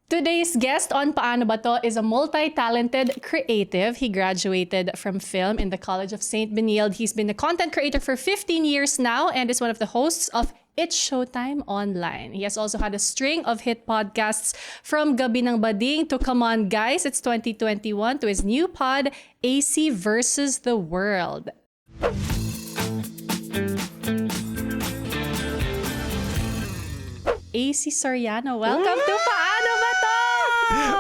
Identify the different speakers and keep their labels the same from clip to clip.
Speaker 1: Today's guest on Paano Ba To is a multi-talented creative. He graduated from film in the College of St. Benilde. He's been a content creator for 15 years now and is one of the hosts of It's Showtime Online. He has also had a string of hit podcasts from Gabi ng Bading to Come On Guys, It's 2021 to his new pod, AC versus the World. AC Soriano, welcome to Paano Ba To?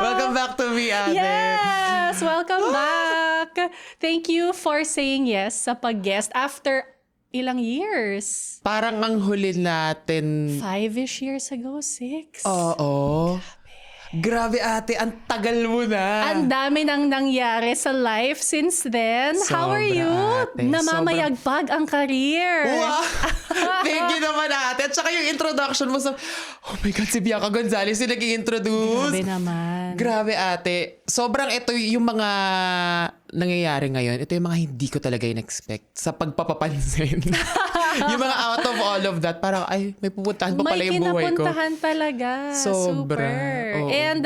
Speaker 2: Welcome back to me, ate.
Speaker 1: Yes! Welcome back! Thank you for saying yes sa pag-guest after ilang years?
Speaker 2: Parang ang huli natin.
Speaker 1: 5-ish years ago, 6.
Speaker 2: Oo. Grabe, ate. Ang tagal mo na.
Speaker 1: Ang dami nang nangyari sa life since then. How are
Speaker 2: Sobra,
Speaker 1: you?
Speaker 2: ate.
Speaker 1: Namamayagpag ang career.
Speaker 2: Wow! Thank you naman, ate. At saka yung introduction mo sa... Oh my God, si Bianca Gonzalez yung nag-i-introduce.
Speaker 1: Grabe naman.
Speaker 2: Grabe, ate. Sobrang ito yung mga nangyayari ngayon. Ito yung mga hindi ko talaga in-expect sa pagpapapansin. Yung mga out of all of that, parang, ay, may pupuntahan pa pala yung buhay ko.
Speaker 1: May kinapuntahan talaga.
Speaker 2: Sobra.
Speaker 1: Super.
Speaker 2: Oo.
Speaker 1: And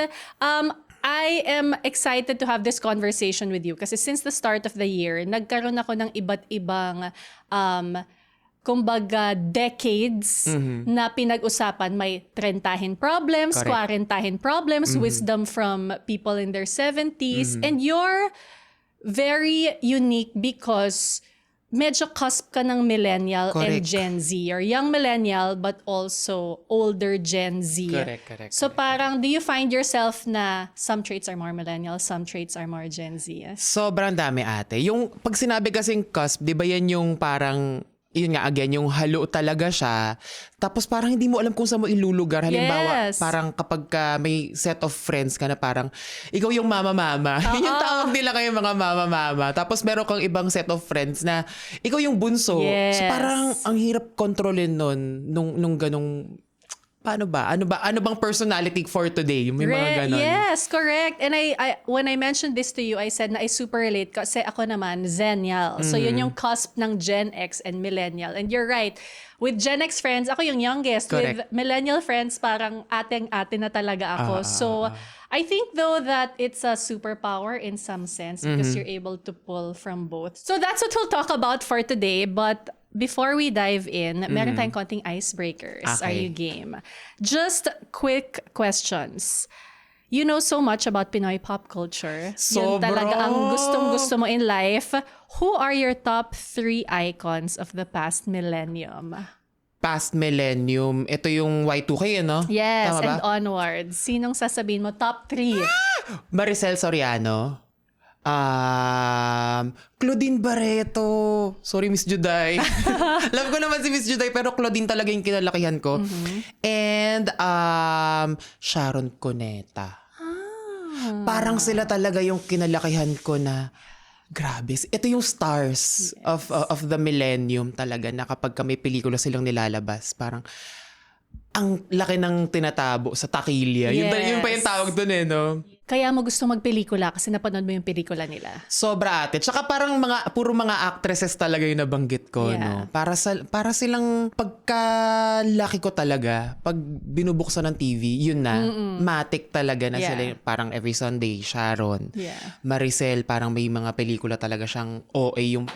Speaker 1: I am excited to have this conversation with you kasi since the start of the year, nagkaroon ako ng iba't ibang kumbaga decades na pinag-usapan. May trentahin problems,
Speaker 2: Correct.
Speaker 1: quarantahin problems, wisdom from people in their 70s. And you're very unique because medyo cusp ka ng millennial and
Speaker 2: Correct.
Speaker 1: Gen Z. Or young millennial but also older Gen Z.
Speaker 2: Correct.
Speaker 1: So parang do you find yourself na some traits are more millennial, some traits are more Gen Z?
Speaker 2: Sobrang dami, ate. Yung pag sinabi kasing cusp, di ba yan yung parang, yun nga again, yung halo talaga siya. Tapos parang hindi mo alam kung saan mo ilulugar. Halimbawa,
Speaker 1: Yes.
Speaker 2: parang kapag may set of friends ka na parang, ikaw yung mama-mama. Yung tawag nila kayo mga mama-mama. Tapos meron kang ibang set of friends na ikaw yung bunso.
Speaker 1: Yes.
Speaker 2: So parang ang hirap kontrolin nun, nung ganong, paano ba? Ano bang personality for today? Yung may mga ganon.
Speaker 1: Yes, correct. And I when I mentioned this to you, I said na I super relate kasi ako naman Zennial. So yun yung cusp ng Gen X and Millennial. And you're right. With Gen X friends, ako yung youngest.
Speaker 2: Correct.
Speaker 1: With Millennial friends, parang ateng-ate na talaga ako. So I think though that it's a superpower in some sense because you're able to pull from both. So that's what we'll talk about for today. But before we dive in, meron tayong konting icebreakers.
Speaker 2: Okay.
Speaker 1: Are you game? Just quick questions. You know so much about Pinoy pop culture. Yun
Speaker 2: Sobra.
Speaker 1: talaga ang gustong-gusto mo in life. Who are your top 3 icons of the past millennium?
Speaker 2: Past millennium, ito yung Y2K, ano?
Speaker 1: Yes,
Speaker 2: Tama ba?
Speaker 1: and onwards. Sinong sasabihin mo? Top 3.
Speaker 2: Maricel Soriano. Claudine Barreto. Sorry, Miss Juday. Love ko naman si Miss Juday, pero Claudine talaga yung kinalakihan ko. And Sharon Cuneta. Parang sila talaga yung kinalakihan ko na grabe. Ito yung stars of the millennium talaga na kapag may pelikula silang nilalabas, parang ang laki ng tinatabo sa takilya.
Speaker 1: Yes.
Speaker 2: Yun pa yung tawag dun eh, no?
Speaker 1: Kaya mo gusto magpelikula kasi napanood mo yung pelikula nila.
Speaker 2: Sobra, ate. Tsaka parang puro mga actresses talaga yung nabanggit ko,
Speaker 1: Yeah.
Speaker 2: no? Para silang pagkalaki ko talaga, pag binubuksan ng TV, yun na, matic talaga na
Speaker 1: Yeah.
Speaker 2: sila. Parang every Sunday, Sharon.
Speaker 1: Yeah.
Speaker 2: Maricel, parang may mga pelikula talaga siyang OA, yung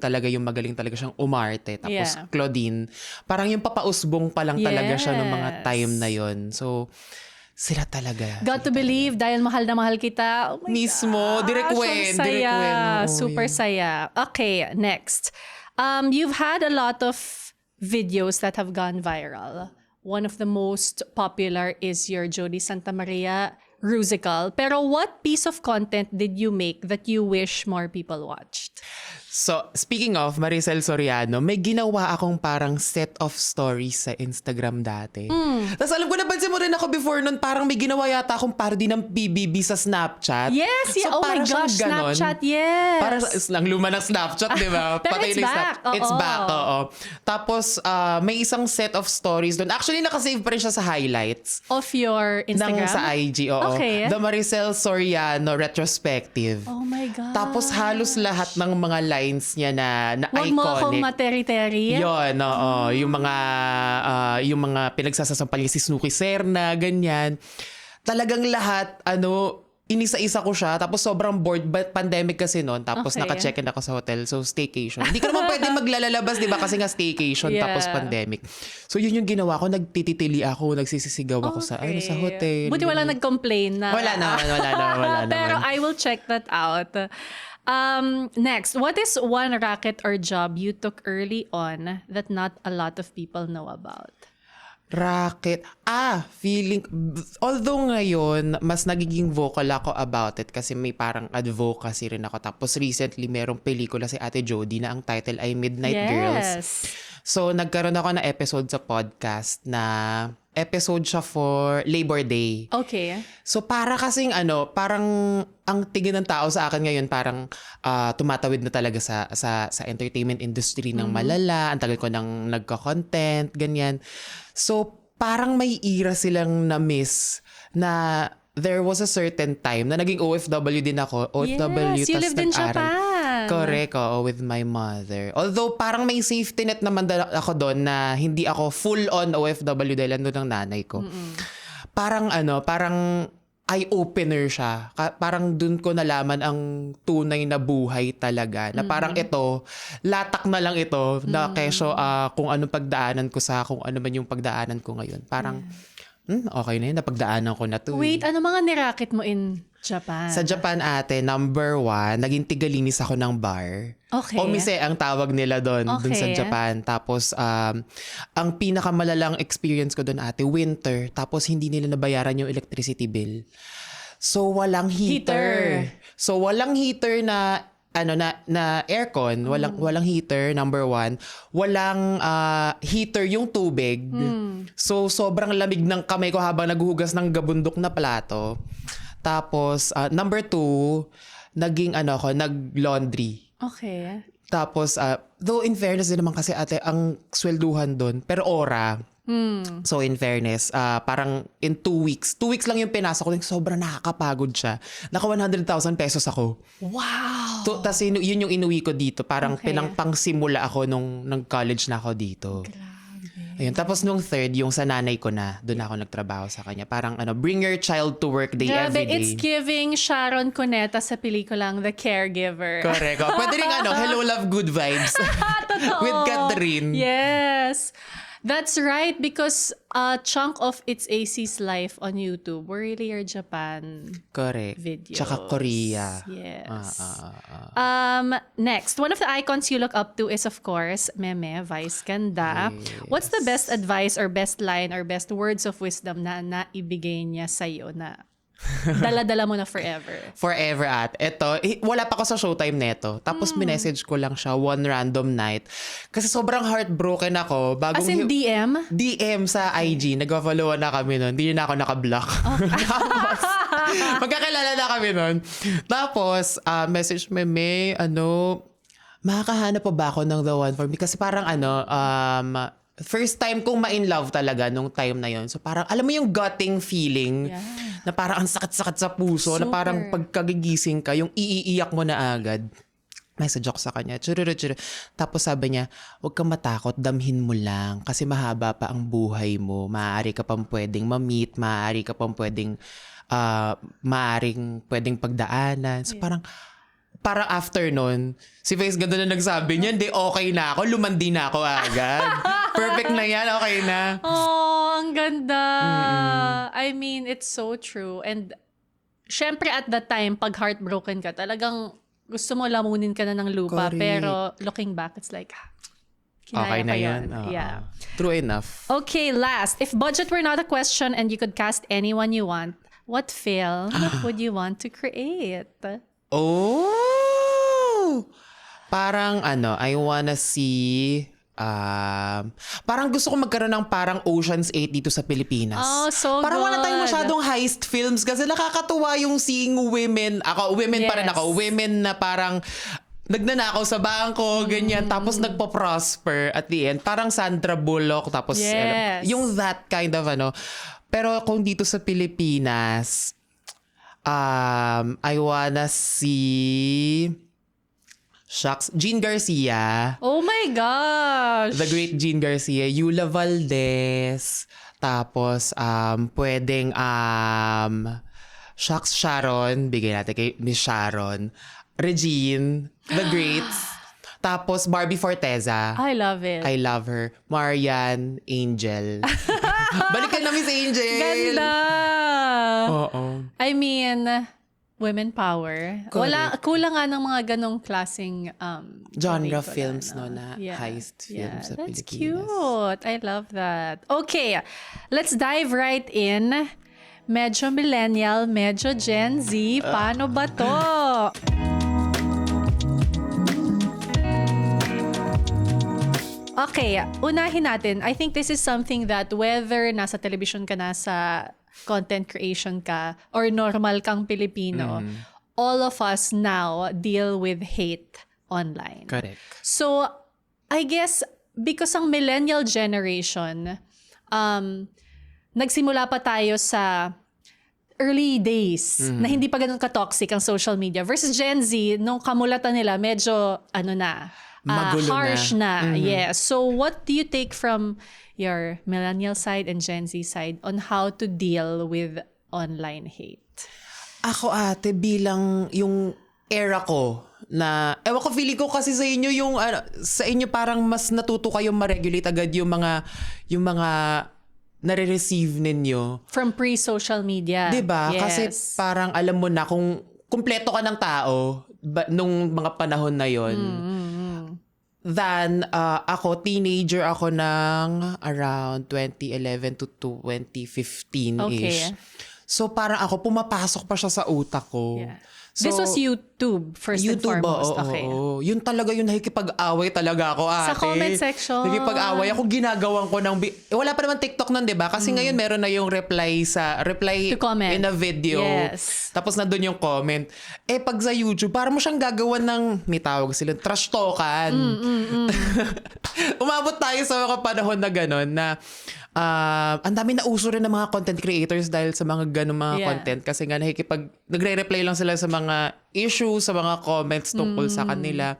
Speaker 2: talaga yung magaling talaga siyang umarte. Tapos
Speaker 1: Yeah.
Speaker 2: Claudine, parang yung papausbong pa lang talaga siya nung mga
Speaker 1: Yes.
Speaker 2: time na yon. So, sila talaga.
Speaker 1: Got to believe dahil mahal na mahal kita. Oh my
Speaker 2: Mismo,
Speaker 1: gosh,
Speaker 2: direct
Speaker 1: ang
Speaker 2: win,
Speaker 1: saya.
Speaker 2: direct win. Oo,
Speaker 1: Super
Speaker 2: yun.
Speaker 1: saya. Okay, next. You've had a lot of videos that have gone viral. One of the most popular is your Jody Santa Maria Rusical. Pero what piece of content did you make that you wish more people watched?
Speaker 2: So, speaking of Maricel Soriano, may ginawa akong parang set of stories sa Instagram dati. Tapos alam ko, napansin mo rin ako before nun, parang may ginawa yata akong parody ng PBB sa Snapchat.
Speaker 1: Yes, yeah.
Speaker 2: So,
Speaker 1: Oh my
Speaker 2: parang siyang
Speaker 1: gosh,
Speaker 2: ganon.
Speaker 1: Snapchat, yes.
Speaker 2: Parang lang luma ng Snapchat, di ba?
Speaker 1: Pero it's
Speaker 2: na yung
Speaker 1: back,
Speaker 2: It's
Speaker 1: oo.
Speaker 2: back, oo. Tapos, may isang set of stories doon. Actually, nakasave pa rin siya sa highlights.
Speaker 1: Of your Instagram?
Speaker 2: Ng sa IG, oo.
Speaker 1: Okay.
Speaker 2: The Maricel Soriano retrospective.
Speaker 1: Oh my God.
Speaker 2: Tapos halos lahat ng mga lines niya na
Speaker 1: Huwag mo akong
Speaker 2: iconic.
Speaker 1: materi-teri.
Speaker 2: Yun, oo. Yung mga pinagsasasampal niya si Snooki Serna, ganyan. talagang lahat, inisa-isa ko siya. Tapos sobrang bored. But pandemic kasi noon. Tapos
Speaker 1: Okay.
Speaker 2: naka-check-in ako sa hotel. So, staycation. Hindi ko naman pwede maglalabas, di ba? Kasi nga staycation
Speaker 1: Yeah.
Speaker 2: tapos pandemic. So, yun yung ginawa ko. Nagtititili ako. Nagsisisigaw ako sa hotel.
Speaker 1: Buti wala nag-complain na.
Speaker 2: Wala naman.
Speaker 1: Pero I will check that out. Next, what is one racket or job you took early on that not a lot of people know about?
Speaker 2: Racket. Feeling. Although ngayon, mas nagiging vocal ako about it kasi may parang advocacy rin ako. Tapos recently, merong pelikula si Ate Jody na ang title ay Midnight Girls.
Speaker 1: Yes.
Speaker 2: So, nagkaroon ako na episode sa podcast na episode siya for Labor Day.
Speaker 1: Okay.
Speaker 2: So, para kasing parang ang tingin ng tao sa akin ngayon parang tumatawid na talaga sa entertainment industry ng malala. Ang tagal ko nang nagka-content, ganyan. So, parang may era silang na-miss na there was a certain time na naging OFW din ako. OFW,
Speaker 1: Yes, you
Speaker 2: tas
Speaker 1: lived in
Speaker 2: nag-aral.
Speaker 1: Japan.
Speaker 2: Correct, with my mother. Although parang may safety net naman ako doon na hindi ako full-on OFW dahil nandun ang nanay ko. Parang parang eye-opener siya. Parang dun ko nalaman ang tunay na buhay talaga. Na parang ito, latak na lang ito na keso kung anong pagdaanan ko sa kung ano man yung pagdaanan ko ngayon. Parang, okay na yun, napagdaanan ko na to.
Speaker 1: Wait, ano mga nirakit mo in Japan?
Speaker 2: Sa Japan ate, number 1, naging tigalinis ako ng bar.
Speaker 1: Okay.
Speaker 2: Omise ang tawag nila doon sa
Speaker 1: Okay.
Speaker 2: Japan. Tapos, ang pinakamalalang experience ko doon ate, winter. Tapos, hindi nila nabayaran yung electricity bill. So, walang heater. So, walang heater na aircon, walang heater, number 1. Walang heater yung tubig. So, sobrang lamig ng kamay ko habang naghuhugas ng gabundok na plato. Tapos, number 2, naging nag-laundry.
Speaker 1: Okay.
Speaker 2: Tapos, though in fairness din naman kasi ate, ang swelduhan doon, per ora. So in fairness, parang in 2 weeks lang yung pinasok ko, sobrang nakakapagod siya. Naka 100,000 pesos ako.
Speaker 1: Wow!
Speaker 2: Tapos yun yung inuwi ko dito. Parang
Speaker 1: Okay.
Speaker 2: pinangpangsimula ako nung nag-college na ako dito. Ayun. Tapos nung third, yung sa nanay ko na, doon ako nagtrabaho sa kanya. Parang bring your child to work day
Speaker 1: Grabe,
Speaker 2: every day.
Speaker 1: it's giving Sharon Cuneta sa pelikulang The Caregiver.
Speaker 2: Correct. Pwede rin Hello Love Good Vibes.
Speaker 1: Totoo.
Speaker 2: With Catherine.
Speaker 1: Yes. That's right, because a chunk of It's AC's life on YouTube were really your Japan
Speaker 2: Correct.
Speaker 1: videos.
Speaker 2: Tsaka Korea.
Speaker 1: Yes. Next, one of the icons you look up to is, of course, Meme Vice Ganda. What's the best advice or best line or best words of wisdom na naibigay niya sa'yo na dala-dala mo na forever?
Speaker 2: Forever at. Ito, wala pa ako sa showtime neto. Tapos minessage ko lang siya one random night. Kasi sobrang heartbroken ako.
Speaker 1: As in DM?
Speaker 2: DM sa IG. Nag-followan na kami nun. Hindi na ako nakablock. Tapos, magkakilala na kami nun. Tapos, message me, makakahanap pa ba ako ng the one for me? Kasi parang first time kong ma-in love talaga nung time na yon. So parang, alam mo yung gutting feeling na parang ang sakit-sakit sa puso, na parang
Speaker 1: Super.
Speaker 2: pagkagigising ka, yung iiyak mo na agad. Message ako sa kanya. Chururu. Tapos sabi niya, huwag kang matakot, damhin mo lang. Kasi mahaba pa ang buhay mo. Maaari ka pang pwedeng ma-meet, maaari ka pang pwedeng, maaring pwedeng pagdaanan. So parang after nun, si Face ganda na nagsabi niya, hindi, okay na ako, lumandi na ako agad. Perfect na yan, okay na.
Speaker 1: Oh, ang ganda. I mean, it's so true. And syempre at that time, pag heartbroken ka, talagang gusto mo lamunin ka na ng lupa.
Speaker 2: Correct.
Speaker 1: Pero looking back, it's like, kinaya
Speaker 2: Okay na
Speaker 1: pa
Speaker 2: yun.
Speaker 1: Yeah.
Speaker 2: True enough.
Speaker 1: Okay, last. If budget were not a question and you could cast anyone you want, what film would you want to create?
Speaker 2: Oh! Parang I wanna see parang gusto ko magkaroon ng parang Ocean's 8 dito sa Pilipinas.
Speaker 1: Oh, so
Speaker 2: parang wala tayong
Speaker 1: good.
Speaker 2: masyadong heist films kasi nakakatuwa yung seeing women. Women pa rin
Speaker 1: Yes.
Speaker 2: ako. Women na parang nagnanakaw sa bangko, ganyan. Tapos nagpo-prosper at the end. Parang Sandra Bullock. Tapos
Speaker 1: Yes.
Speaker 2: yung that kind of Pero kung dito sa Pilipinas, I wanna see Jean Garcia.
Speaker 1: Oh my gosh!
Speaker 2: The great Jean Garcia. Yula Valdez. Tapos, pwedeng, Shucks Sharon, bigay natin kay Miss Sharon. Regine, The Greats. Tapos, Barbie Forteza.
Speaker 1: I love it.
Speaker 2: I love her. Marian, Angel. Balikan na Miss Angel!
Speaker 1: Ganda!
Speaker 2: Oo.
Speaker 1: I mean, women power. Kulang nga ng mga ganong klaseng
Speaker 2: Genre
Speaker 1: pelikula,
Speaker 2: films, no, na heist films sa
Speaker 1: That's
Speaker 2: Pilipinas.
Speaker 1: cute. I love that. Okay, let's dive right in. Medyo millennial, medyo Gen Z. Paano ba to? Okay, unahin natin. I think this is something that whether nasa television ka na, sa content creation ka, or normal kang Pilipino, all of us now deal with hate online.
Speaker 2: Correct.
Speaker 1: So, I guess, because ang millennial generation, nagsimula pa tayo sa early days na hindi pa ganun ka-toxic ang social media versus Gen Z, nung kamulatan nila, medyo,
Speaker 2: Magulo
Speaker 1: harsh na.
Speaker 2: na.
Speaker 1: Yes. So, what do you take from your millennial side and Gen Z side on how to deal with online hate?
Speaker 2: Ako ate, bilang yung era ko na, ewan ko, feeling ko kasi sa inyo yung, sa inyo parang mas natuto kayong ma-regulate agad yung mga nare-receive ninyo.
Speaker 1: From pre-social media.
Speaker 2: Diba?
Speaker 1: Yes.
Speaker 2: Kasi parang alam mo na kung kumpleto ka ng tao nung mga panahon na yon. Then, ako, teenager ako ng around 2011 to 2015-ish.
Speaker 1: Okay.
Speaker 2: So, parang ako, pumapasok pa siya sa utak ko.
Speaker 1: Yeah.
Speaker 2: So,
Speaker 1: This was YouTube, first and foremost.
Speaker 2: oo,
Speaker 1: Okay.
Speaker 2: oo. Yun talaga yung nakikipag-away talaga ako, ate.
Speaker 1: Sa comment section.
Speaker 2: Nakikipag-away ako, ginagawan ko ng... wala pa naman TikTok nun, di ba? Kasi ngayon meron na yung reply
Speaker 1: To comment.
Speaker 2: in a video.
Speaker 1: Yes.
Speaker 2: Tapos nandun yung comment. Pag sa YouTube, parang mo siyang gagawan ng... May tawag sila, trash talkan. Umabot tayo sa mga panahon na gano'n na... ang dami na uso rin ng mga content creators dahil sa mga ganung mga content kasi nga nagre-reply lang sila sa mga issues, sa mga comments tungkol sa kanila.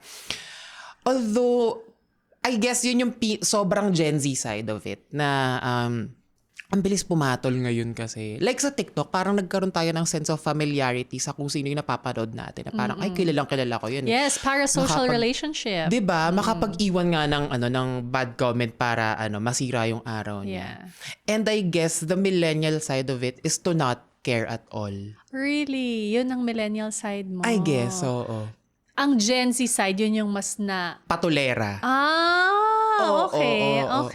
Speaker 2: Although, I guess yun yung sobrang Gen Z side of it na ang bilis pumatol ngayon kasi. Like sa TikTok, parang nagkaroon tayo ng sense of familiarity sa kung sino yung napapanood natin. Na parang, ay, kilala ko yun.
Speaker 1: Yes, parasocial relationship.
Speaker 2: Diba? Makapag-iwan nga ng bad comment para masira yung araw niya.
Speaker 1: Yeah.
Speaker 2: And I guess the millennial side of it is to not care at all.
Speaker 1: Really? Yun ang millennial side mo?
Speaker 2: I guess, oo.
Speaker 1: Ang Gen Z side, yun yung mas na...
Speaker 2: Patulera.
Speaker 1: Okay.
Speaker 2: Oo.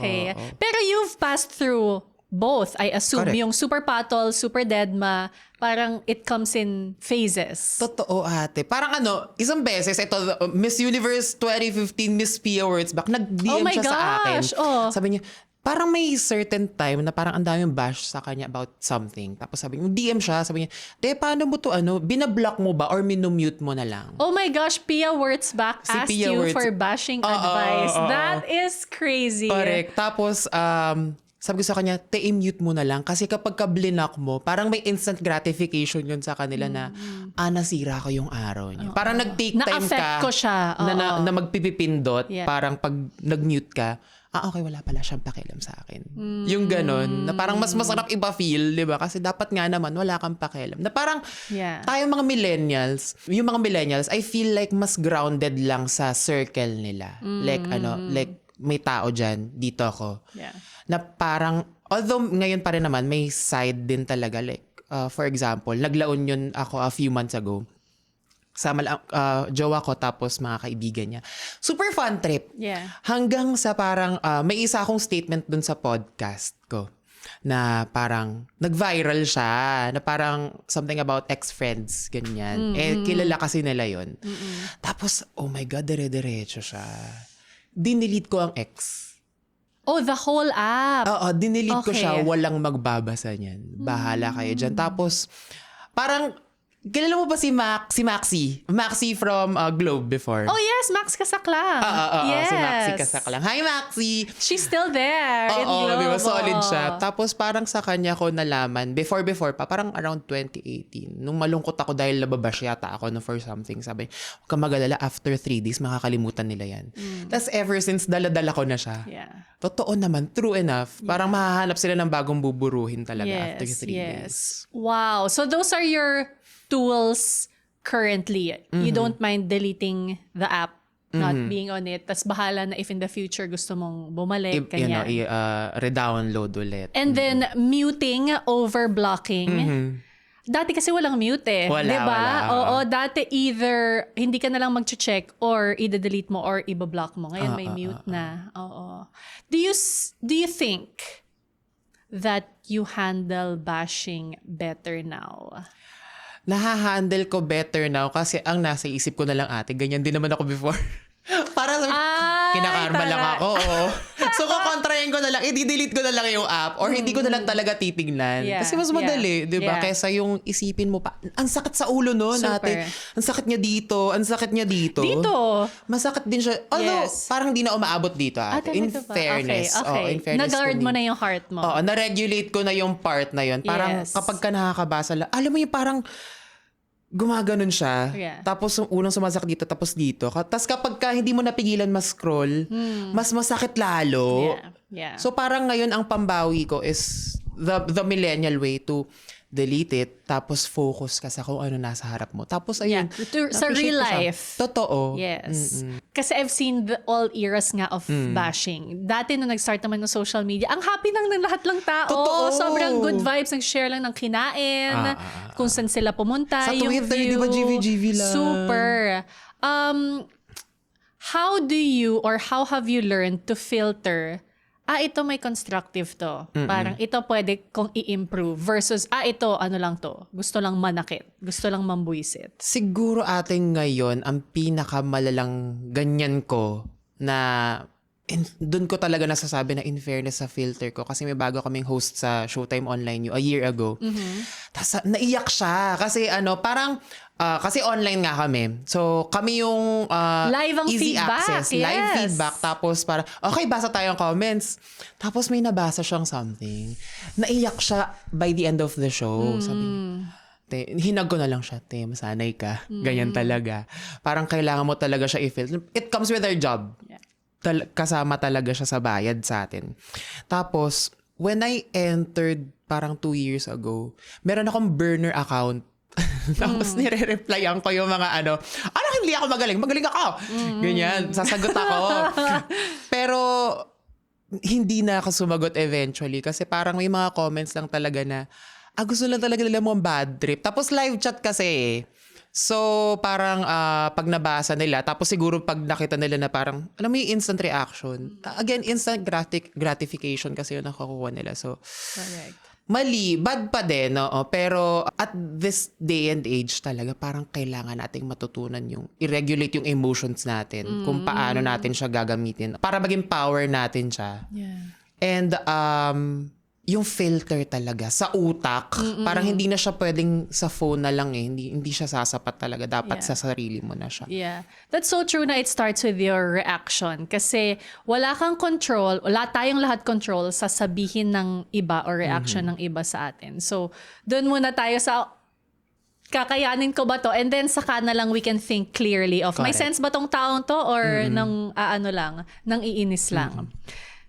Speaker 1: Pero you've passed through both, I assume.
Speaker 2: Correct.
Speaker 1: Yung super patol, super deadma, parang it comes in phases.
Speaker 2: Totoo, ate. Parang isang beses, ito, Miss Universe 2015 Miss Pia Words back, nag-DM
Speaker 1: Oh my
Speaker 2: siya sa akin.
Speaker 1: gosh, oh.
Speaker 2: Sabi niya, parang may certain time na parang ang daming bash sa kanya about something. Tapos sabi niya, DM siya, sabi niya, paano mo to, binablock mo ba or minumute mo na lang?
Speaker 1: Oh my gosh, Pia Wurtzbach
Speaker 2: Si
Speaker 1: asked
Speaker 2: Pia
Speaker 1: you
Speaker 2: Wurtz-
Speaker 1: for bashing advice. That is crazy.
Speaker 2: Correct. Tapos, sabi ko sa kanya, i-mute mo na lang. Kasi kapag ka-blinak mo, parang may instant gratification yun sa kanila na, nasira ko yung araw niya. Parang nag-take time
Speaker 1: Na-affect
Speaker 2: ka
Speaker 1: ko siya.
Speaker 2: na magpipipindot.
Speaker 1: Yeah.
Speaker 2: Parang pag nag-mute ka, okay, wala pala siyang pakialam sa akin. Yung ganon, na parang mas masarap iba feel, di ba? Kasi dapat nga naman, wala kang pakialam. Na parang, tayong mga millennials, yung mga millennials, I feel like mas grounded lang sa circle nila. Like, may tao dyan, dito ako.
Speaker 1: Yeah.
Speaker 2: Na parang, although ngayon pa rin naman, may side din talaga. Like, for example, naglaon yun ako a few months ago. Sama lang, jowa ko tapos mga kaibigan niya. Super fun trip.
Speaker 1: Yeah.
Speaker 2: Hanggang sa parang, may isa akong statement dun sa podcast ko na parang nag-viral siya, na parang something about ex-friends, ganyan. Kilala kasi nila yun. Tapos, oh my God, dire-diretso siya. Dinilit ko ang ex.
Speaker 1: Oh, the whole app.
Speaker 2: Oo, dinilit ko
Speaker 1: Okay.
Speaker 2: siya, walang magbabasa niyan. Bahala kayo dyan. Tapos, parang, Kilala mo ba si Maxi? Maxi from Globe before.
Speaker 1: Oh yes, Max Casaklang. Yes.
Speaker 2: Si Maxi Kasaklang. Hi, Maxi!
Speaker 1: She's still there in
Speaker 2: Oo,
Speaker 1: Globe.
Speaker 2: di ba? Solid
Speaker 1: Oo.
Speaker 2: siya. Tapos parang sa kanya ko nalaman, before pa, parang around 2018, nung malungkot ako dahil nababash yata ako no for something, sabi, huwag kang mag-alala, after 3 days, makakalimutan nila yan. Tapos ever since, dala-dala ko na siya.
Speaker 1: Yeah.
Speaker 2: Totoo naman, true enough. Parang mahahanap sila ng bagong buburuhin talaga after 3 days.
Speaker 1: Wow. So those are your tools currently. You don't mind deleting the app, not being on it. Tas bahala na if in the future gusto mong bumalik, kanyan.
Speaker 2: Redownload ulit.
Speaker 1: And then muting over blocking. Dati kasi walang mute eh.
Speaker 2: Wala,
Speaker 1: diba?
Speaker 2: wala.
Speaker 1: Oo, dati either hindi ka na lang mag-check or i-delete mo or i-block mo. Ngayon may mute na. Oo. Do you think that you handle bashing better now?
Speaker 2: Nahahandle ko better now kasi ang nasa isip ko na lang ate, ganyan din naman ako before. Para sa kinakarma lang
Speaker 1: tara.
Speaker 2: ako. Oo. So kukontrahin ko na lang, i-delete ko na lang yung app or hindi ko na lang talaga titignan.
Speaker 1: Yeah,
Speaker 2: Kasi mas madali, di ba?
Speaker 1: yeah.
Speaker 2: Kesa yung isipin mo pa, ang sakit sa ulo nun
Speaker 1: Super.
Speaker 2: ate. Ang sakit niya dito, ang sakit niya dito.
Speaker 1: Dito.
Speaker 2: Masakit din siya. Although,
Speaker 1: Yes.
Speaker 2: parang di na umaabot dito ate. In
Speaker 1: talaga ba?
Speaker 2: fairness.
Speaker 1: Okay.
Speaker 2: Oo, in fairness
Speaker 1: Nag-guard
Speaker 2: to
Speaker 1: mo
Speaker 2: me.
Speaker 1: na yung heart mo.
Speaker 2: Oo, na-regulate ko na yung part na yun. Parang
Speaker 1: Yes.
Speaker 2: kapag ka nakakabasa, alam mo yung parang gumaganon siya.
Speaker 1: Yeah.
Speaker 2: Tapos unang sumasakit dito, tapos dito. Tapos kapag ka hindi mo napigilan mas-scroll, mas masakit lalo.
Speaker 1: Yeah.
Speaker 2: So parang ngayon ang pambawi ko is the millennial way to delete it, tapos focus ka sa kung ano nasa harap mo. Tapos ayun.
Speaker 1: Sa
Speaker 2: na-appreciate
Speaker 1: real
Speaker 2: ko siya.
Speaker 1: life.
Speaker 2: Totoo.
Speaker 1: Yes. Kasi I've seen all eras nga of bashing. Dati nung nag-start naman ng social media, ang happy lang ng lahat ng tao.
Speaker 2: Totoo.
Speaker 1: Sobrang good vibes. Nag-share lang ng kinain, kung saan sila pumunta,
Speaker 2: Sa
Speaker 1: yung
Speaker 2: Twitter,
Speaker 1: view.
Speaker 2: di ba, GV lang?
Speaker 1: Super. How do you or how have you learned to filter ito may constructive to. Parang ito pwede kong i-improve versus, ito ano lang to. Gusto lang manakit. Gusto lang mambuisit.
Speaker 2: Siguro ating ngayon, ang pinakamalalang ganyan ko na doon ko talaga nasasabi na in fairness sa filter ko kasi may bago kaming host sa Showtime Online a year ago. Tapos naiyak siya kasi parang kasi online nga kami. So kami yung
Speaker 1: Live ang
Speaker 2: easy
Speaker 1: feedback,
Speaker 2: access,
Speaker 1: yes.
Speaker 2: live feedback. Tapos para okay, basa tayo ng comments. Tapos may nabasa siyang something. Naiyak siya by the end of the show. Sabi niya, hinag ko na lang siya, masanay ka. Ganyan talaga. Parang kailangan mo talaga siya i-filter. It comes with our job.
Speaker 1: Yeah.
Speaker 2: Kasama talaga siya sa bayad sa atin. Tapos, when I entered parang 2 years ago, meron akong burner account. Tapos nire-replyan ko yung mga hindi ako magaling ako. Ganyan, sasagot ako. Pero, hindi na ako sumagot eventually kasi parang may mga comments lang talaga na, gusto lang talaga nila mo ang bad trip. Tapos live chat kasi So, parang pag nabasa nila, tapos siguro pag nakita nila na parang, alam mo yung instant reaction. Again, instant gratification kasi yung nakukuha nila. So,
Speaker 1: Correct.
Speaker 2: mali, bad pa din, oo. Pero at this day and age talaga, parang kailangan nating matutunan yung i-regulate yung emotions natin. Kung paano natin siya gagamitin. Para maging power natin siya.
Speaker 1: Yeah.
Speaker 2: And yung filter talaga sa utak, parang hindi na siya pwedeng sa phone na lang hindi siya sasapat talaga. Dapat
Speaker 1: Yeah.
Speaker 2: sa sarili mo na siya.
Speaker 1: Yeah. That's so true na it starts with your reaction. Kasi wala kang control, wala tayong lahat control sa sabihin ng iba or reaction ng iba sa atin. So, doon muna tayo sa kakayanin ko ba to? And then saka na lang we can think clearly of may
Speaker 2: Correct.
Speaker 1: sense ba tong taong to or nang nang iinis lang.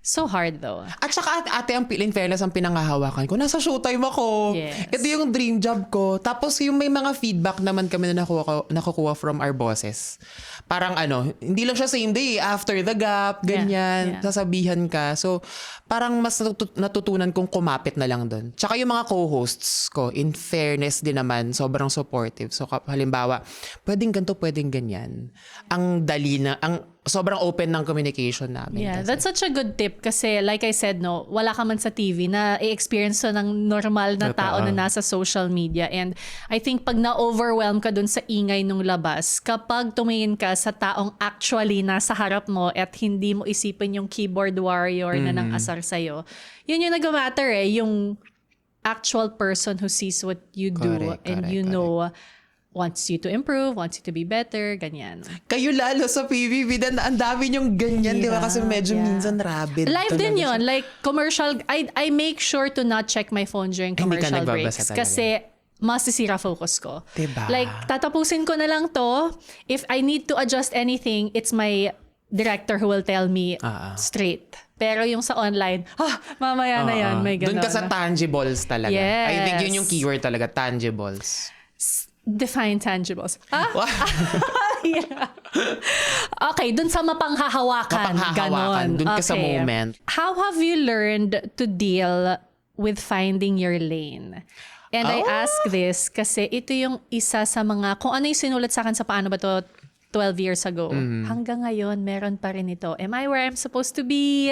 Speaker 1: So hard though.
Speaker 2: At saka ate, ang in fairness, ang pinangahawakan ko, nasa Showtime ako.
Speaker 1: Yes.
Speaker 2: Ito yung dream job ko. Tapos yung may mga feedback naman kami na nakukuha from our bosses. Parang hindi lang siya same day, after the gap, ganyan,
Speaker 1: Yeah.
Speaker 2: sasabihan ka. So, parang mas natutunan kong kumapit na lang doon. Tsaka yung mga co-hosts ko, in fairness din naman, sobrang supportive. So, halimbawa, pwedeng ganito, pwedeng ganyan. Ang dali na, sobrang open ng communication namin.
Speaker 1: Yeah,
Speaker 2: kasi.
Speaker 1: that's such a good tip kasi like I said, no, wala ka man sa TV na i-experience to ng normal na tao na nasa social media. And I think pag na-overwhelm ka dun sa ingay nung labas, kapag tumingin ka sa taong actually nasa harap mo at hindi mo isipin yung keyboard warrior na nang asar sa'yo, yun yung nag-matter yung actual person who sees what you do
Speaker 2: Correct,
Speaker 1: and
Speaker 2: correct,
Speaker 1: you know wants you to improve, wants you to be better, ganyan.
Speaker 2: Kayo lalo sa PBB, dan ang dami niyong ganyan, di ba? Kasi medyo
Speaker 1: Yeah.
Speaker 2: minsan rabid.
Speaker 1: Live din
Speaker 2: talaga
Speaker 1: yun. Like, commercial, I make sure to not check my phone during
Speaker 2: Ay, hindi ka
Speaker 1: commercial
Speaker 2: nagbabasa
Speaker 1: breaks.
Speaker 2: talaga.
Speaker 1: Kasi, masisira focus ko.
Speaker 2: Diba?
Speaker 1: Like, tatapusin ko na lang to. If I need to adjust anything, it's my director who will tell me straight. Pero yung sa online, mamaya na yan, may
Speaker 2: Doon
Speaker 1: ganon.
Speaker 2: ka sa tangibles talaga.
Speaker 1: Yes.
Speaker 2: I think yun yung keyword talaga, tangibles.
Speaker 1: Define tangibles.
Speaker 2: Wow.
Speaker 1: Yeah. Okay, dun sa mapanghahawakan.
Speaker 2: Mapanghahawakan,
Speaker 1: Ganon.
Speaker 2: dun ka sa moment.
Speaker 1: How have you learned to deal with finding your lane? And I ask this kasi ito yung isa sa mga, kung ano yung sinulat sa akin sa Paano Ba To 12 years ago. Hanggang ngayon, meron pa rin ito. Am I where I'm supposed to be?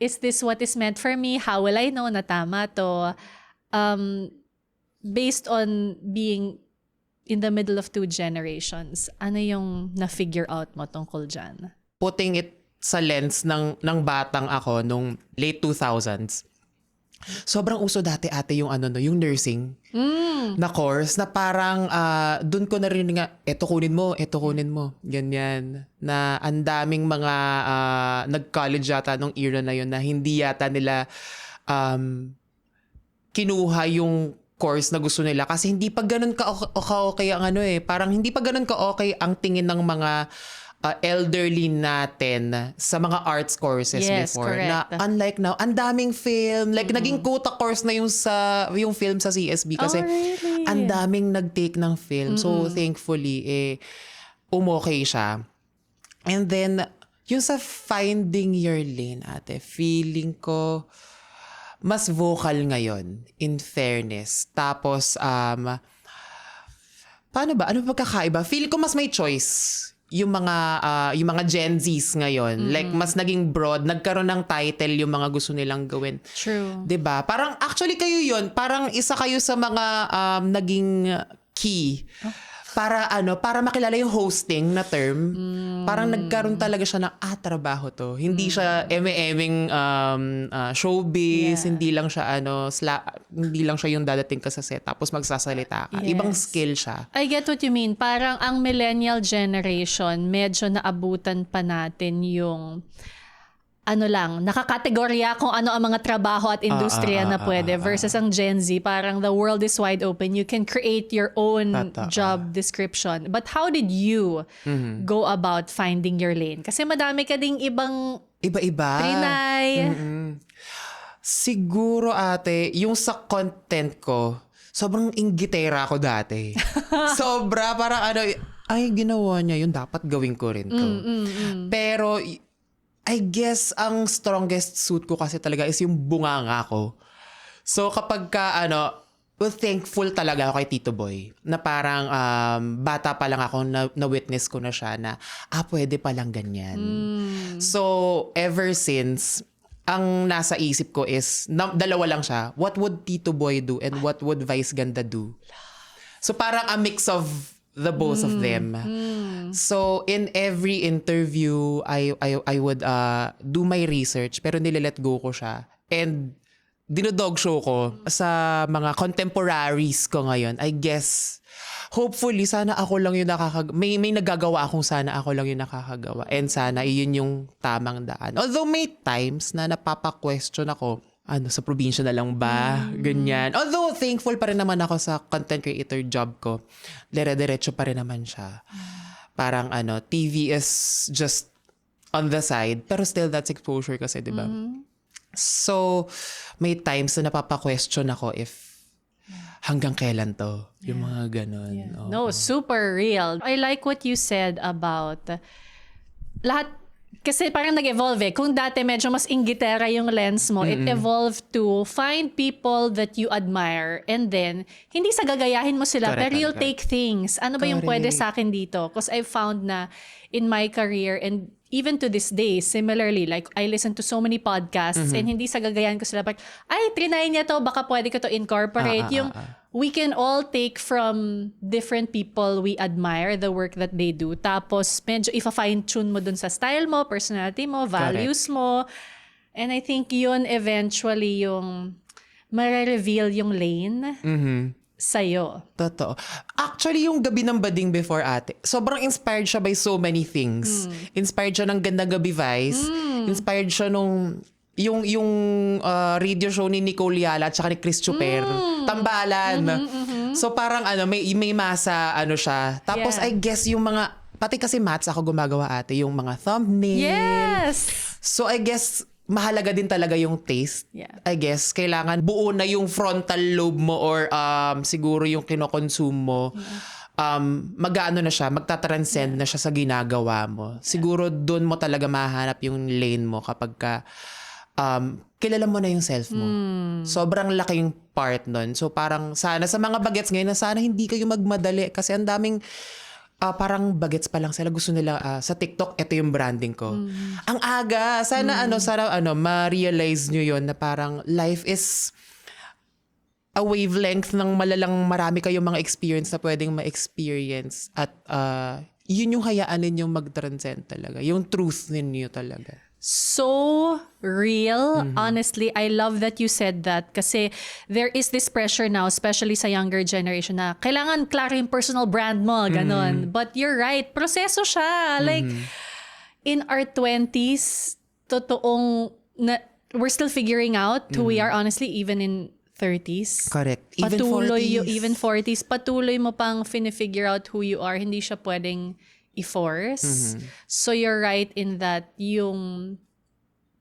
Speaker 1: Is this what is meant for me? How will I know na tama to? Based on being in the middle of 2 generations, ano yung na-figure out mo tungkol dyan?
Speaker 2: Putting it sa lens ng batang ako nung late 2000s, sobrang uso dati ate yung yung nursing na course na parang doon ko na rin nga, eto kunin mo, ganyan. Na ang daming mga nag-college yata nung era na yun na hindi yata nila kinuha yung course na gusto nila kasi hindi pa ganun ka-okay ang parang hindi pa ganun ka-okay ang tingin ng mga elderly natin sa mga arts courses before.
Speaker 1: Correct.
Speaker 2: Na unlike now, ang daming film. Like, naging quota course na yung film sa CSB kasi
Speaker 1: really?
Speaker 2: ang daming nag-take ng film. So, thankfully, umokay siya. And then, yung sa finding your lane, ate, feeling ko, mas vocal ngayon, in fairness. Tapos, paano ba? Ano ba pagkakaiba? Feeling ko mas may choice yung mga Gen Zs ngayon. Like, mas naging broad. Nagkaroon ng title yung mga gusto nilang gawin.
Speaker 1: True.
Speaker 2: 'Di ba? Parang, actually kayo yun. Parang isa kayo sa mga naging key. Para makilala yung hosting na term. Parang nagkaroon talaga siya ng trabaho to. Hindi siya eme-eming showbiz, hindi lang siya hindi lang siya yung dadating ka sa set tapos magsasalita ka.
Speaker 1: Yes.
Speaker 2: Ibang skill siya.
Speaker 1: I get what you mean. Parang ang millennial generation, medyo naabutan pa natin yung nakakategorya kung ano ang mga trabaho at industriya na pwede versus ang Gen Z, parang the world is wide open. You can create your own job description. But how did you go about finding your lane? Kasi madami ka ding ibang
Speaker 2: Iba-iba.
Speaker 1: trinay.
Speaker 2: Siguro ate, yung sa content ko, sobrang inggitera ako dati. Sobra, parang ginawa niya yun, dapat gawin ko rin to. Pero, I guess, ang strongest suit ko kasi talaga is yung bunganga ko. So, kapag thankful talaga ako kay Tito Boy. Na parang bata pa lang ako, na-witness ko na siya na, pwede palang ganyan. So, ever since, ang nasa isip ko is, dalawa lang siya. What would Tito Boy do and what would Vice Ganda do? So, parang a mix of the both of them. So, in every interview, I would do my research, pero nilalet go ko siya. And dinodog show ko sa mga contemporaries ko ngayon. I guess, hopefully, sana ako lang yung may nagagawa akong sana ako lang yung nakakagawa. And sana iyon yung tamang daan. Although may times na napapa-question ako, sa probinsya na lang ba? Ganyan. Although, thankful pa rin naman ako sa content creator job ko. Dire-diretso pa rin naman siya. Parang TV is just on the side. Pero still, that's exposure kasi, di ba? So, may times na napapa-question ako if hanggang kailan to? Yung mga ganon.
Speaker 1: Yeah. No, super real. I like what you said about lahat. Kasi parang nag-evolve Kung dati medyo mas inggitera yung lens mo, it evolved to find people that you admire and then, hindi sa gagayahin mo sila,
Speaker 2: Correct,
Speaker 1: pero you'll
Speaker 2: correct.
Speaker 1: take things. Ano ba yung pwede
Speaker 2: Correct.
Speaker 1: sa akin dito? Because I've found na in my career and even to this day, similarly, like I listen to so many podcasts and hindi sa gagayahin ko sila, like, trinay niya to, baka pwede ko to incorporate. We can all take from different people we admire the work that they do. Tapos, medyo ifa-fine-tune mo dun sa style mo, personality mo, values mo. And I think yun eventually yung mare-reveal yung lane. sa'yo?
Speaker 2: Totoo. Actually, yung Gabi ng Bading before ate, sobrang inspired siya by so many things. Inspired siya ng Gandang Gabi Vice. Inspired siya nung yung radio show ni Nicole Yala at saka ni Chris Chuper. Tambalan. So parang may masa siya. Tapos
Speaker 1: Yeah.
Speaker 2: I guess yung mga, pati kasi mats ako gumagawa ate, yung mga thumbnail.
Speaker 1: Yes!
Speaker 2: So I guess mahalaga din talaga yung taste.
Speaker 1: Yeah.
Speaker 2: I guess kailangan buo na yung frontal lobe mo or siguro yung kinokonsume mo. Mag-ano na siya, magtatranscend na siya sa ginagawa mo. Siguro doon mo talaga mahanap yung lane mo kapag ka kilala mo na yung self mo. Sobrang laking part nun. So parang sana sa mga bagets ngayon na sana hindi kayo magmadali kasi ang daming parang bagets pa lang sila. Gusto nila sa TikTok, ito yung branding ko. Ang aga. Sana ma-realize nyo yun na parang life is a wavelength ng marami kayong mga experience na pwedeng ma-experience. At yun yung hayaan ninyong mag-transcend talaga. Yung truth ninyo talaga.
Speaker 1: So real. Honestly, I love that you said that kasi there is this pressure now, especially sa younger generation na kailangan klaro yung personal brand mo, ganon. But you're right, proseso siya. Like, in our 20s, we're still figuring out who we are, honestly, even in 30s.
Speaker 2: Correct. Even
Speaker 1: Patuloy
Speaker 2: 40s.
Speaker 1: even 40s, patuloy mo pang figure out who you are. Hindi siya pwedeng i-force. So you're right in that yung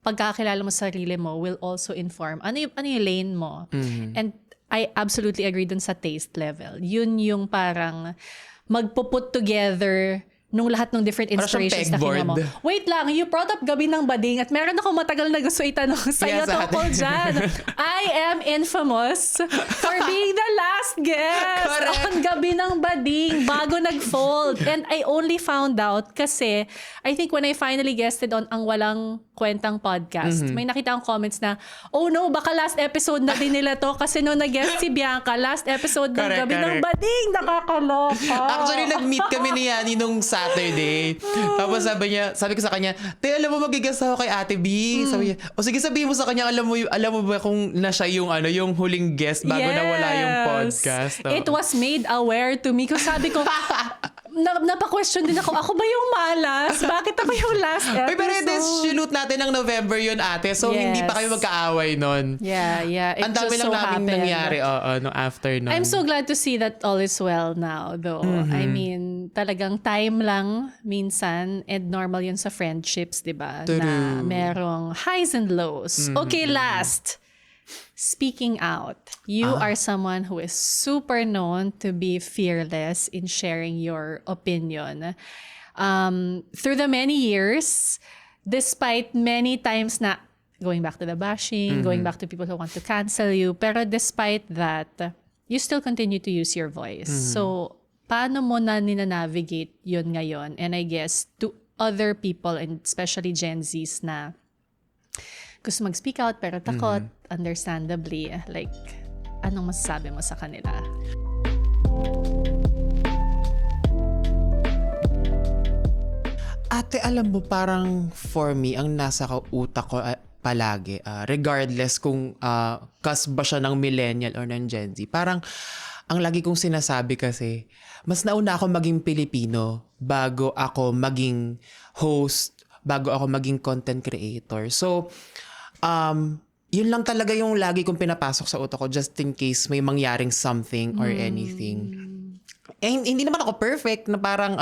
Speaker 1: pagkakilala mo sa sarili mo will also inform ano yung lane mo. And I absolutely agree dun sa taste level. Yun yung parang magpo-put together nung lahat ng different
Speaker 2: Para siyang
Speaker 1: inspirations na kinuha mo.
Speaker 2: pegboard.
Speaker 1: Wait lang, you brought up Gabi ng Bading at meron ako matagal na gusto itanong sa'yo
Speaker 2: Yes, ate.
Speaker 1: tungkol dyan. I am infamous for being the last guest
Speaker 2: Correct.
Speaker 1: on Gabi ng Bading bago nag-fold. And I only found out kasi I think when I finally guested on Ang Walang Kwentang podcast, may nakita akong comments na, oh no, baka last episode na din nila to kasi nung nag-guest si Bianca, last episode ng
Speaker 2: Correct,
Speaker 1: Gabi ng
Speaker 2: correct.
Speaker 1: Bading, nakakaloka.
Speaker 2: Actually, nag-meet kami ni Yani nung Saturday. Tapos sabi ko sa kanya, te, alam mo, magigas ako kay Ate B. Sabi niya, o sige, sabihin mo sa kanya, alam mo ba kung na siya yung, yung huling guest bago nawala yung podcast.
Speaker 1: It was made aware to me. Kasi sabi ko, napa-question din ako, ako ba yung malas? Bakit ako yung last episode?
Speaker 2: Uy, pero this shoot natin ng November yun, ate. So, hindi pa
Speaker 1: Yes.
Speaker 2: kayo magkaaway nun.
Speaker 1: Yeah. It
Speaker 2: Ang dami
Speaker 1: just
Speaker 2: lang
Speaker 1: so
Speaker 2: namin
Speaker 1: happened.
Speaker 2: nangyari, no, after nun.
Speaker 1: I'm so glad to see that all is well now, though. I mean, talagang time lang minsan and normal yun sa friendships, di ba?
Speaker 2: True.
Speaker 1: Na merong highs and lows. Okay, last. Speaking out, you are someone who is super known to be fearless in sharing your opinion. Through the many years, despite many times na going back to the bashing, going back to people who want to cancel you, pero despite that, you still continue to use your voice. So, paano mo na ninanavigate yun ngayon? And I guess to other people, and especially Gen Zs na gusto mag-speak out pero takot, understandably, like, anong masasabi mo sa kanila?
Speaker 2: Ate, alam mo, parang for me, ang nasa utak ko palagi, regardless kung kas ba siya ng millennial or ng Gen Z, parang ang lagi kong sinasabi kasi, mas nauna ako maging Pilipino bago ako maging host, bago ako maging content creator. So, yun lang talaga yung lagi kong pinapasok sa utak ko just in case may mangyaring something or anything. Eh, hindi naman ako perfect na parang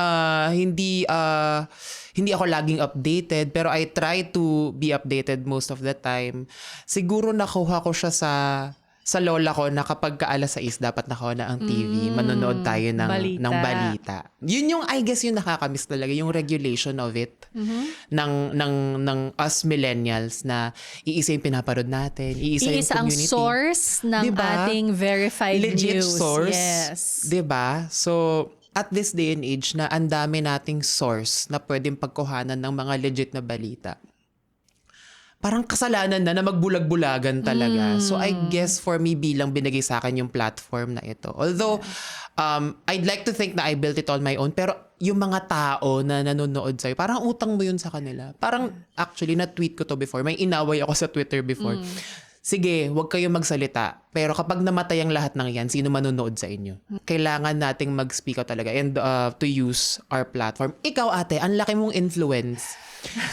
Speaker 2: hindi ako laging updated, pero I try to be updated most of the time. Siguro nakuha ko siya sa lola ko na kapag ka-alas 6 dapat nakuha na ang TV, manonood tayo ng balita. Yun yung, I guess, yung nakakamiss talaga, yung regulation of it ng us millennials na iisa yung pinaparod natin, iisa yung
Speaker 1: Iisa ang
Speaker 2: community.
Speaker 1: source ng
Speaker 2: Diba?
Speaker 1: ating verified
Speaker 2: Legit
Speaker 1: news.
Speaker 2: source.
Speaker 1: Yes.
Speaker 2: 'Di ba? So, at this day and age na ang dami nating source na pwedeng pagkuhanan ng mga legit na balita. Parang kasalanan na magbulag-bulagan talaga. So, I guess for me bilang binigay sa akin yung platform na ito. Although, I'd like to think na I built it on my own, pero yung mga tao na nanonood sa'yo, parang utang mo yun sa kanila. Parang, actually, na-tweet ko to before. May inaway ako sa Twitter before. sige, huwag kayong magsalita. Pero kapag namatay ang lahat ng yan, sino manonood sa inyo? Kailangan nating mag-speak out talaga and to use our platform. Ikaw, ate, ang laki mong influence.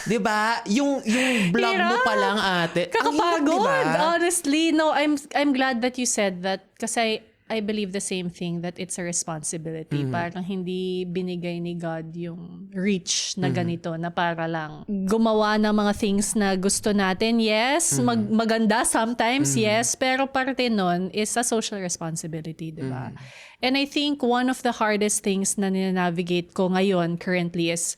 Speaker 2: 'Di ba? Yung blog mo pa lang, ate. Ang hirap,
Speaker 1: Kakapagod.
Speaker 2: 'di ba?
Speaker 1: Honestly, no, I'm glad that you said that kasi I believe the same thing that it's a responsibility. Parang hindi binigay ni God yung reach na ganito na para lang gumawa ng mga things na gusto natin. Yes, maganda sometimes, yes, pero parte nun is a social responsibility, di ba? And I think one of the hardest things na ninanavigate ko ngayon currently is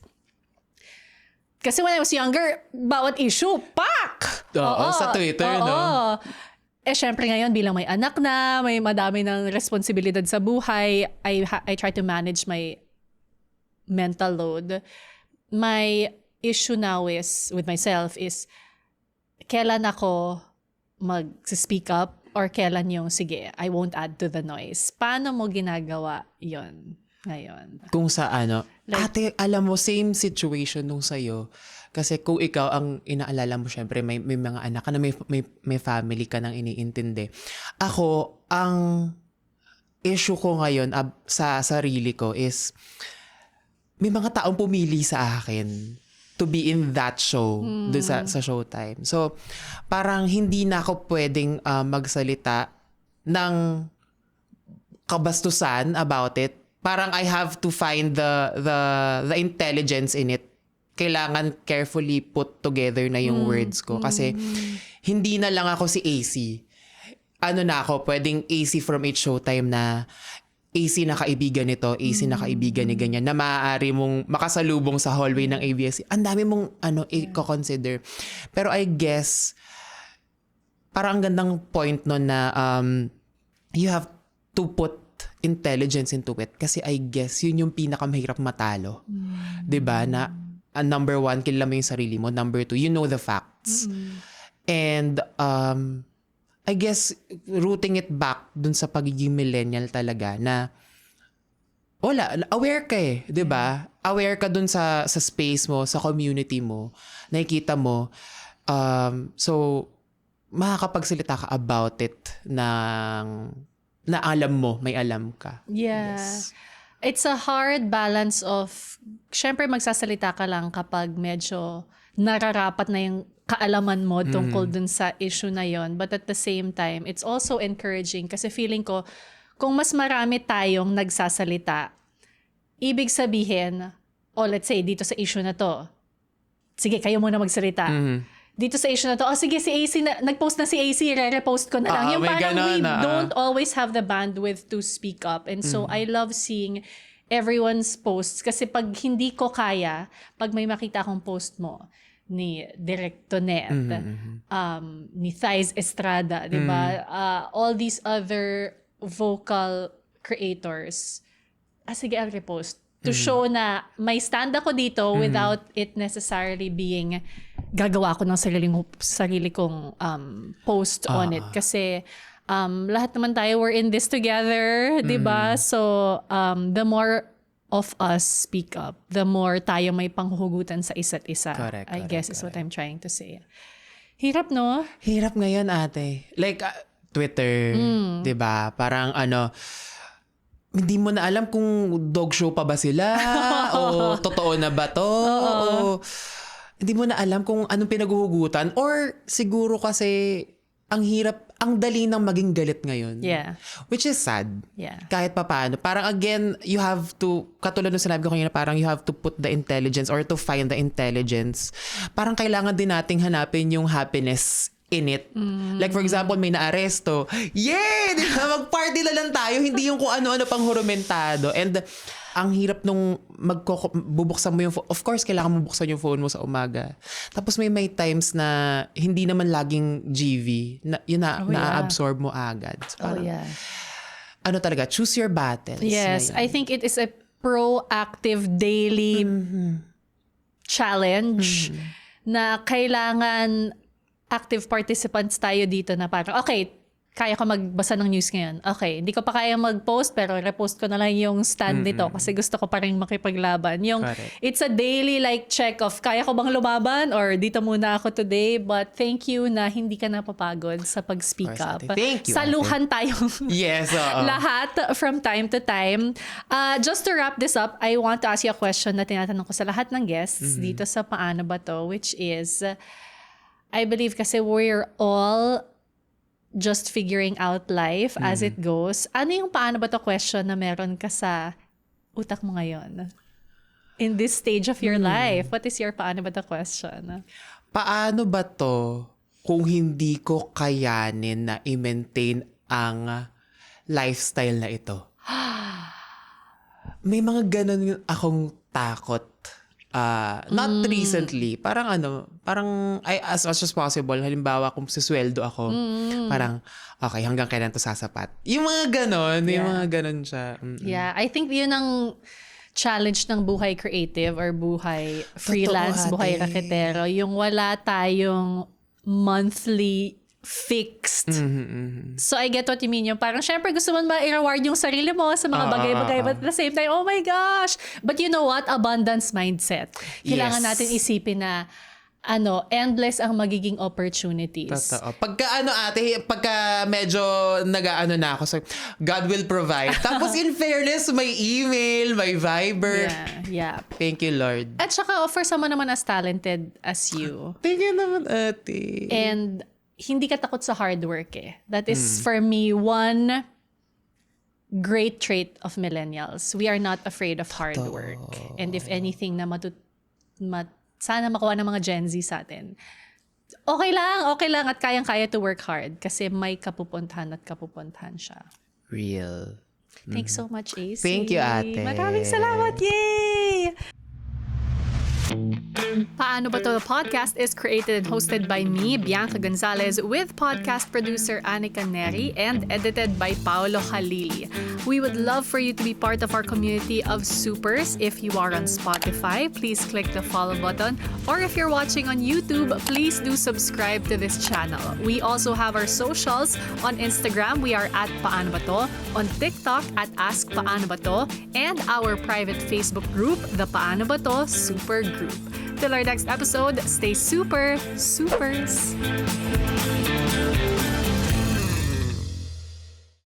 Speaker 1: kasi when I was younger, bawat issue, pak!
Speaker 2: Oo, sa Twitter,
Speaker 1: oo.
Speaker 2: no?
Speaker 1: Syempre ngayon, bilang may anak na, may madami ng responsibilidad sa buhay, I try to manage my mental load. My issue now is, with myself, is kailan ako mag-speak up or kailan yung, sige, I won't add to the noise. Paano mo ginagawa yon ngayon?
Speaker 2: Kung sa ano, ate, alam mo, same situation nung sa'yo. Kasi kung ikaw ang inaalala mo, syempre may mga anak ka na, may family ka nang iniintindi. Ako, ang issue ko ngayon sa sarili ko is may mga taong pumili sa akin to be in that show, dun sa Showtime. So, parang hindi na ako pwedeng magsalita ng kabastusan about it. Parang I have to find the intelligence in it. Kailangan carefully put together na yung words ko. Kasi hindi na lang ako si AC. Ano na ako, pwedeng AC from each Showtime na AC na kaibigan nito, AC na kaibigan ni ganyan, na maaari mong makasalubong sa hallway ng ABS. Ang dami mong i-consider. Pero I guess, parang ang gandang point nun na you have to put intelligence into it. Kasi I guess, yun yung pinakamahirap matalo. 'Di ba? Na number one, kilala mo yung sarili mo. Number two, you know the facts. And I guess, rooting it back dun sa pagiging millennial talaga na wala, aware ka eh, 'di ba? Aware ka dun sa space mo, sa community mo, nakikita mo. So, makakapagsalita ka about it na alam mo, may alam ka.
Speaker 1: Yeah.
Speaker 2: Yes.
Speaker 1: It's a hard balance of, syempre magsasalita ka lang kapag medyo nararapat na yung kaalaman mo tungkol dun sa issue na yon. But at the same time, it's also encouraging kasi feeling ko, kung mas marami tayong nagsasalita, ibig sabihin, let's say, dito sa issue na to, sige, kayo muna magsalita. Dito sa issue na to, sige, si AC, nag-post na si AC, re-repost ko na lang. Yung parang we don't always have the bandwidth to speak up. And so, I love seeing everyone's posts. Kasi pag hindi ko kaya, pag may makita akong post mo, ni Direk Tonet, ni Thais Estrada, di ba? All these other vocal creators, sige, I'll repost. To show na may stand ako dito without it necessarily being gagawa ko ng sarili kong post on it. Kasi lahat naman tayo, we're in this together, di ba? So, the more of us speak up, the more tayo may panghuhugutan sa isa't isa.
Speaker 2: Correct,
Speaker 1: I guess is what I'm trying to say. Hirap, no?
Speaker 2: Hirap ngayon, ate. Like, Twitter, di ba? Parang hindi mo na alam kung dog show pa ba sila o totoo na ba to o hindi mo na alam kung anong pinaghuhugutan or siguro kasi ang dali ng maging galit ngayon.
Speaker 1: Yeah.
Speaker 2: Which is sad.
Speaker 1: Yeah.
Speaker 2: Kahit papaano. Parang again, you have to, katulad ng sinabi ko kanina, parang you have to put the intelligence or to find the intelligence. Parang kailangan din nating hanapin yung happiness in it. Like for example, may naaresto. Yay! Di ba? Mag-party na lang tayo. Hindi yung kung ano-ano pang hurumentado. And ang hirap nung bubuksan mo yung phone. Of course, kailangan mo buksan yung phone mo sa umaga. Tapos may times na hindi naman laging GV. Na-absorb mo agad. So, parang, ano talaga, choose your battles.
Speaker 1: Yes, I think it is a proactive daily challenge na kailangan active participants tayo dito na parang, okay, kaya ko magbasa ng news ngayon. Okay, hindi ko pa kaya mag-post pero repost ko na lang yung stand nito kasi gusto ko pa rin makipaglaban. Yung
Speaker 2: Correct.
Speaker 1: it's a daily like check of kaya ko bang lumaban or dito muna ako today, but thank you na hindi ka napapagod sa pag-speak
Speaker 2: Of course,
Speaker 1: up.
Speaker 2: ate. Thank you,
Speaker 1: Saluhan tayong
Speaker 2: Yes, oo.
Speaker 1: lahat from time to time. Just to wrap this up, I want to ask you a question na tinatanong ko sa lahat ng guests dito sa Paano Ba To, which is, I believe kasi we're all just figuring out life as it goes. Ano yung paano ba to question na meron ka sa utak mo ngayon? In this stage of your life, what is your paano ba to question?
Speaker 2: Paano ba to kung hindi ko kayanin na i-maintain ang lifestyle na ito? May mga ganun akong takot. Not recently. Parang as much as possible, halimbawa kung susweldo ako, parang, okay, hanggang kailan to sasapat? Yung mga ganon, yung mga ganon siya.
Speaker 1: Yeah, I think yun ang challenge ng buhay creative or buhay freelance,
Speaker 2: Totoo,
Speaker 1: buhay
Speaker 2: ate.
Speaker 1: raketero. Yung wala tayong monthly fixed. So I get what you mean. Yung parang syempre gusto mo ma-reward yung sarili mo sa mga bagay-bagay but at the same time, oh my gosh. But you know what? Abundance mindset. Kailangan
Speaker 2: Yes.
Speaker 1: natin isipin na endless ang magiging opportunities.
Speaker 2: Totoo. Pagka medyo nag-ano na ako, so God will provide. Tapos in fairness, may email, may Viber.
Speaker 1: Yeah.
Speaker 2: Thank you, Lord.
Speaker 1: At saka for someone naman as talented as you,
Speaker 2: Thank you naman, ate.
Speaker 1: and hindi ka takot sa hard work eh. That is for me one great trait of millennials. We are not afraid of hard work. And if anything na sana makuha ng mga Gen Z sa atin, okay lang at kayang-kaya to work hard kasi may kapupuntahan siya.
Speaker 2: Real.
Speaker 1: Thanks so much, AC.
Speaker 2: Thank you, ate.
Speaker 1: Maraming salamat. Yay! Paano Ba To? The podcast is created and hosted by me, Bianca Gonzalez, with podcast producer Anika Neri and edited by Paolo Halili. We would love for you to be part of our community of supers. If you are on Spotify, please click the follow button. Or if you're watching on YouTube, please do subscribe to this channel. We also have our socials. On Instagram, we are at Paano Ba To. On TikTok, at Ask Paano Ba To. And our private Facebook group, the Paano Ba To Super Group. Till our next episode, stay super, supers!